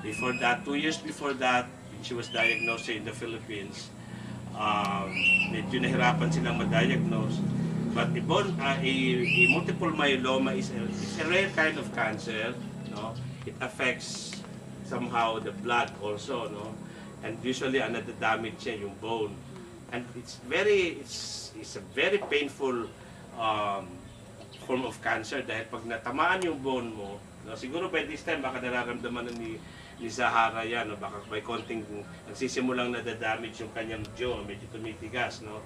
Before that, 2 years before that, when she was diagnosed in the Philippines, medyo nahirapan silang ma-diagnose. But a multiple myeloma is a rare kind of cancer. No? It affects somehow the blood also, no? And usually another damage siya yung bone. And it's a very painful form of cancer dahil pag natamaan yung bone mo, no, siguro by this time baka nararamdaman na ni Zahara yan, no, baka may konting nagsisimulang nadadamage yung kanyang jaw, medyo tumitigas, no.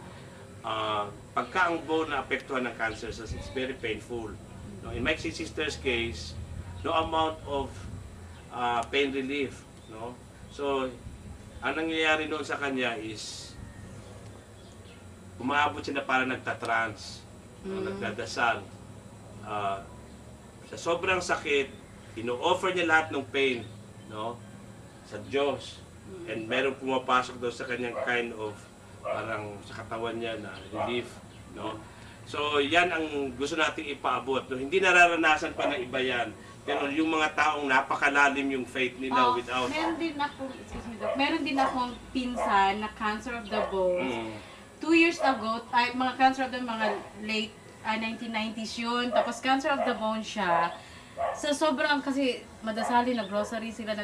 Pagka ang bone na apektuhan ng cancer cells, it's very painful. No, in my sister's case, no amount of pain relief, no. So ang nangyayari noon sa kanya is umaabot siya na parang nagtatrans, no, nagdadasal. Sa sobrang sakit, ino-offer niya lahat ng pain, no, sa Diyos. And meron pumapasok daw sa kanyang kind of parang sa katawan niya na relief, no. So yan ang gusto nating ipaabot, no. Hindi nararanasan pa ng iba yan. Pero yung mga taong napakalalim yung faith nila without... Meron din akong pinsan na cancer of the bones. 2 years ago, mga cancer of the mga late 1990s yun. Tapos cancer of the bone siya. So sobrang kasi madasali, nag-grocery sila,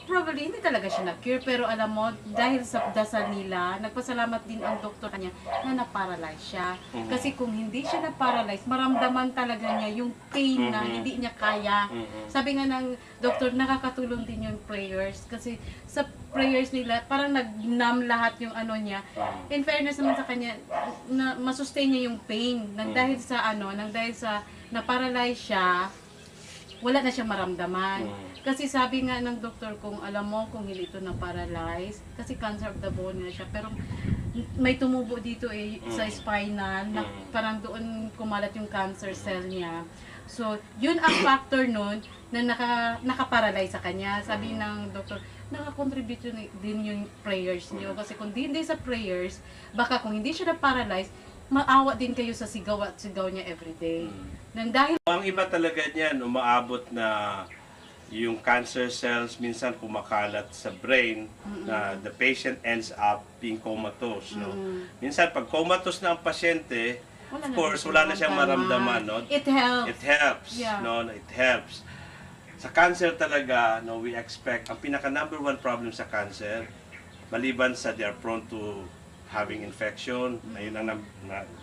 probably hindi talaga siya na-cure, pero alam mo, dahil sa dasal nila, nagpasalamat din ang doktor kanya na na-paralyze siya. Kasi kung hindi siya na-paralyze, maramdaman talaga niya yung pain na hindi niya kaya. Sabi nga ng doktor, nakakatulong din yung prayers. Kasi sa prayers nila, parang nag-numb lahat yung ano niya. In fairness naman sa kanya, na masustain niya yung pain. Nang dahil sa na-paralyze siya, wala na siyang maramdaman. Kasi sabi nga ng doktor, kung alam mo, kung hindi ito na-paralyze, kasi cancer of the bone na siya, pero may tumubo dito sa spinal, na parang doon kumalat yung cancer cell niya. So, yun ang factor nun na nakaparalyze sa kanya. Sabi ng doktor, nakakontribute din yung prayers niyo. Kasi kung hindi sa prayers, baka kung hindi siya na-paralyze, maawa din kayo sa sigaw at sigaw niya everyday. Nang dahil ang iba talaga niyan, umaabot na yung cancer cells minsan kumakalat sa brain na the patient ends up being comatose, no. Minsan pag comatose na ang pasyente, of course wala na siyang maramdaman, no. It helps. It helps, Yeah. no, it helps. Sa cancer talaga, no, we expect ang pinaka number one problem sa cancer, maliban sa they are prone to having infection, ayun ang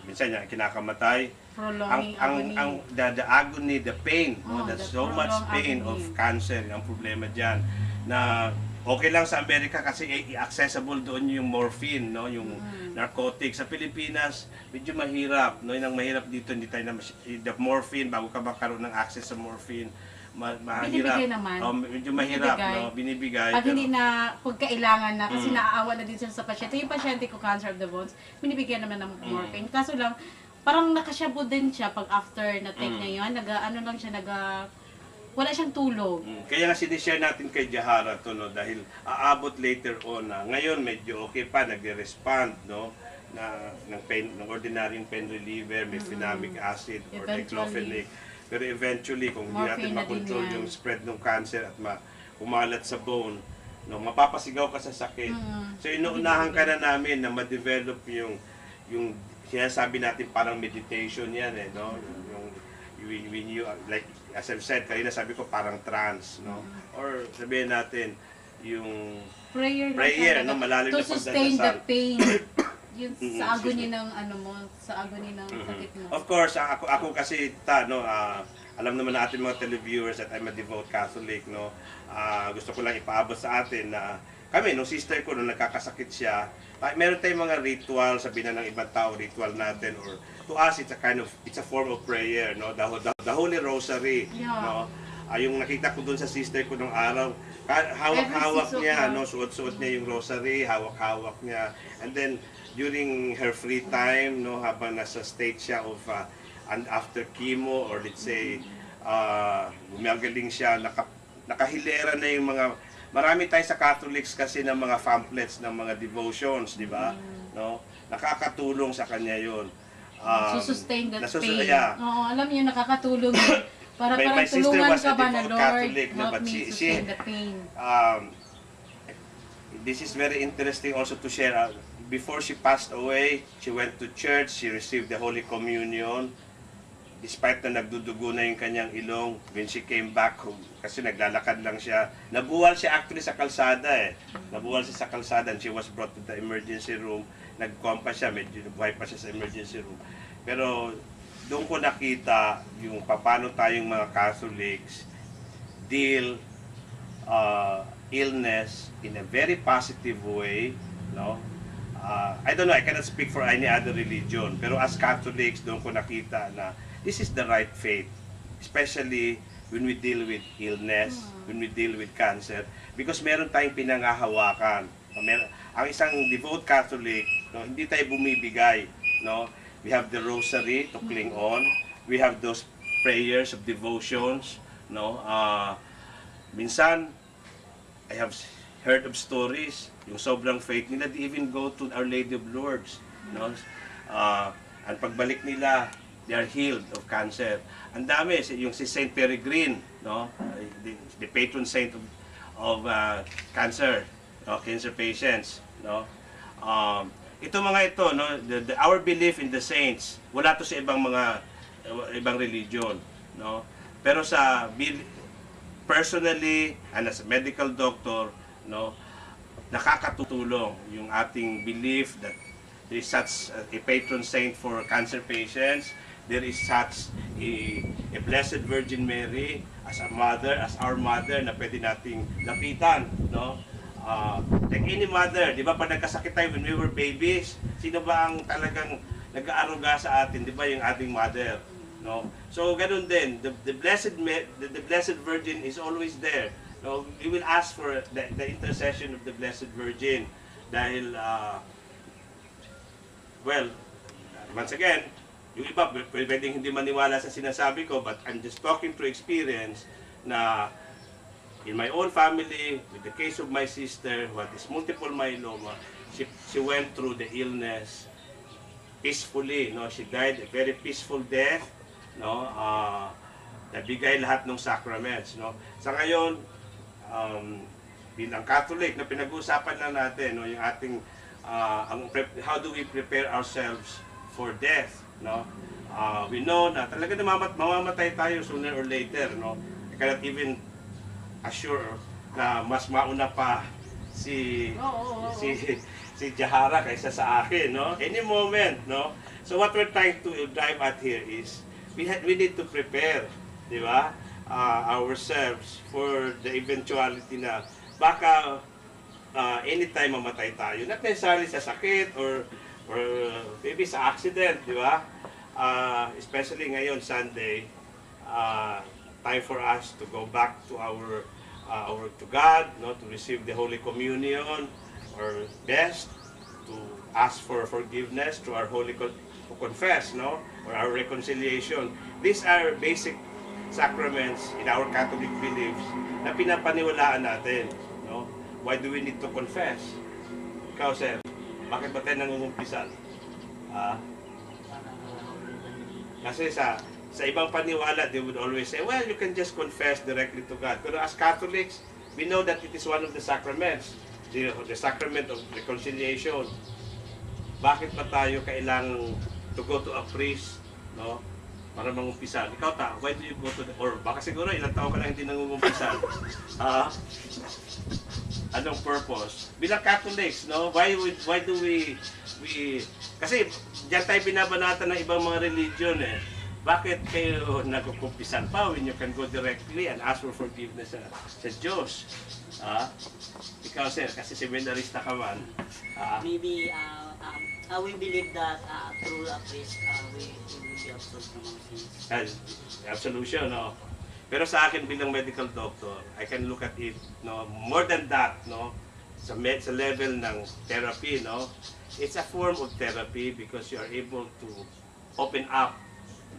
minsan yung kinakamatay. Ang the agony, the pain, no, there's so much pain of cancer, ang problema diyan na okay lang sa Amerika kasi accessible doon yung morphine, no, yung narcotics. Sa Pilipinas medyo mahirap, no, yun ang mahirap dito, hindi tayo na the morphine bago ka magkaroon ng access sa morphine. Mahirap. Binibigay naman. Medyo mahirap, no, binibigay. Pag hindi na pagkailangan na, kasi naaawa na din sila sa pasyente. Yung pasyente ko, cancer of the bones, binibigyan naman ng morphine. Kaso lang, parang nakasyabo din siya pag after na-take niya yun. Wala siyang tulog. Kaya nga sinishare natin kay Jahara to, no, dahil aabot later on na ngayon medyo okay pa, nagre-respond, no, ng ordinary pain reliever, may phenomic acid or diclofenac. Pero eventually, kung hindi natin makontrol yung spread ng cancer at kumalat sa bone, no, mapapasigaw ka sa sakit. So inuunahan ka na namin na ma-develop yung sinasabi natin parang meditation yan, no? When you, like as I've said, kanina sabi ko parang trance, no? Or sabihin natin yung prayer, no? Malalim na to sustain the pagdadasal. pain. Yun sa agony ng sa agony ng sakit mo. Of course, ako kasi alam naman natin mga televiewers that I'm a devout Catholic, no. Gusto ko lang ipaabot sa atin na kami, nung sister ko, nung nagkakasakit siya, meron tayong mga ritual, sabihin na ng ibang tao, ritual natin, or to us, it's a form of prayer, no. The Holy Rosary, no. Yung nakita ko dun sa sister ko nung araw, hawak-hawak niya, no, suot-suot niya yung rosary, hawak-hawak niya, and then during her free time, no, habang nasa state siya of and after chemo, or let's say gumagaling siya, nakahilera na yung mga, marami tayo sa Catholics kasi ng mga pamphlets ng mga devotions, di ba? No, nakakatulong sa kanya yun. Sustain that pain. Yeah. Oo, alam niyo, nakakatulong yun. Para my parang sister tulungan was ka a ba na devout Lord, Catholic, no, help but me she sustain the pain. this is very interesting also to share. Before she passed away, she went to church, she received the Holy Communion. Despite na nagdudugo na yung kanyang ilong, when she came back home, kasi naglalakad lang siya, nabuwal siya actually sa kalsada eh. Nabuwal siya sa kalsada and she was brought to the emergency room. Nagkuhan pa siya, medyo nabuhay pa siya sa emergency room. Pero doon ko nakita yung paano tayong mga Catholics deal illness in a very positive way, no? I don't know, I cannot speak for any other religion, pero as Catholics, doon ko nakita na this is the right faith, especially when we deal with illness, when we deal with cancer, because meron tayong pinangahawakan. Ang isang devout Catholic, no, hindi tayo bumibigay, no? We have the rosary to cling on. We have those prayers of devotions, no? Minsan, I have heard of stories, yung sobrang faith nila, they even go to Our Lady of Lourdes, no? Ang pagbalik nila, they are healed of cancer. Ang dami, yung si Saint Peregrine, no? The patron saint of cancer, cancer patients, no? Ito mga ito, no, our belief in the saints, wala to sa ibang religion, no? Pero personally and as a medical doctor, no, nakakatutulong yung ating belief that there is such a patron saint for cancer patients. There is such a Blessed Virgin Mary as a mother, as our mother na pwede nating lapitan, no? Like any mother, di ba, pag nagkasakit tayo when we were babies, sino ba ang talagang nag-aaruga sa atin, di ba, yung ating mother, no? So ganun din, the Blessed Virgin is always there. No, we will ask for the intercession of the Blessed Virgin dahil well, once again, yung iba pwedeng hindi maniwala sa sinasabi ko, but I'm just talking through experience na in my own family, with the case of my sister who had this multiple myeloma, she went through the illness peacefully, no? She died a very peaceful death, no? Nabigay lahat ng sacraments, no? Sa ngayon, bilang Catholic, na pinag-uusapan lang natin, no, yung ating how do we prepare ourselves for death, no? We know na talaga mamamatay tayo sooner or later, no? I cannot even assure na mas mauna pa si Jahara kaysa sa akin, no? Any moment, no? So what we're trying to drive at here is we need to prepare, di ba? Ourselves for the eventuality na baka anytime mamatay tayo, not necessarily sa sakit or maybe sa accident, di ba? Especially ngayon Sunday, time for us to go back to to God, no, to receive the Holy Communion, or best to ask for forgiveness to our to confess, no, or our reconciliation. These are basic sacraments in our Catholic beliefs na pinapaniwalaan natin, no? Why do we need to confess? Ikaw, sir, bakit ba tayo nangungumpisal? Kasi sa ibang paniwala, they would always say, well, you can just confess directly to God. Pero as Catholics, we know that it is one of the sacraments, the sacrament of reconciliation. Bakit pa tayo kailangang to go to a priest, no, para mangumpisal? Ikaw why do you go to or baka siguro ilang taon ka lang hindi nangungumpisal. Anong purpose? Bilang Catholics, no, why do we kasi diyan tayo binabanatan ng ibang mga religion eh. Bakit kayo nagkukumpisan pa when you can go directly and ask for forgiveness sa Diyos? Ikaw, sir, kasi seminarista ka man. Maybe we believe that through a priest we will be absolved from our sins. Absolution, no? Pero sa akin bilang medical doctor, I can look at it, no, more than that, no, sa level ng therapy, no, it's a form of therapy because you are able to open up,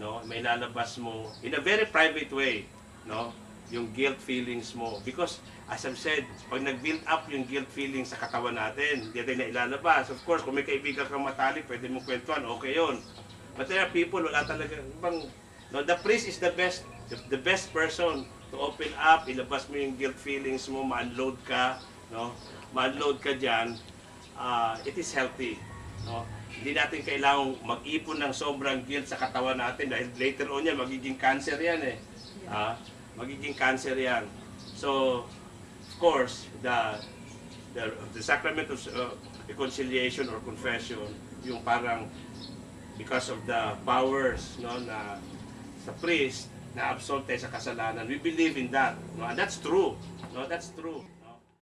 no, may lalabas mo in a very private way, no, yung guilt feelings mo, because as I've said, pag nag-build up yung guilt feelings sa katawan natin, hindi natin na ilalabas. Of course, kung may kaibigan kang matalik, pwede mong kwentuhan, okay yun. But there are people, wala talaga, no, the priest is the best the best person to open up, ilabas mo yung guilt feelings mo, ma-unload ka, no? Ma-unload ka diyan, it is healthy, no? Hindi natin kailangang mag-ipon ng sobrang guilt sa katawan natin dahil later on yan magiging cancer yan eh. Magiging cancer yan. So, of course, the sacrament of reconciliation or confession, yung parang because of the powers, no, na sa priest na absolve tayo sa kasalanan. We believe in that, no? And that's true. No, that's true.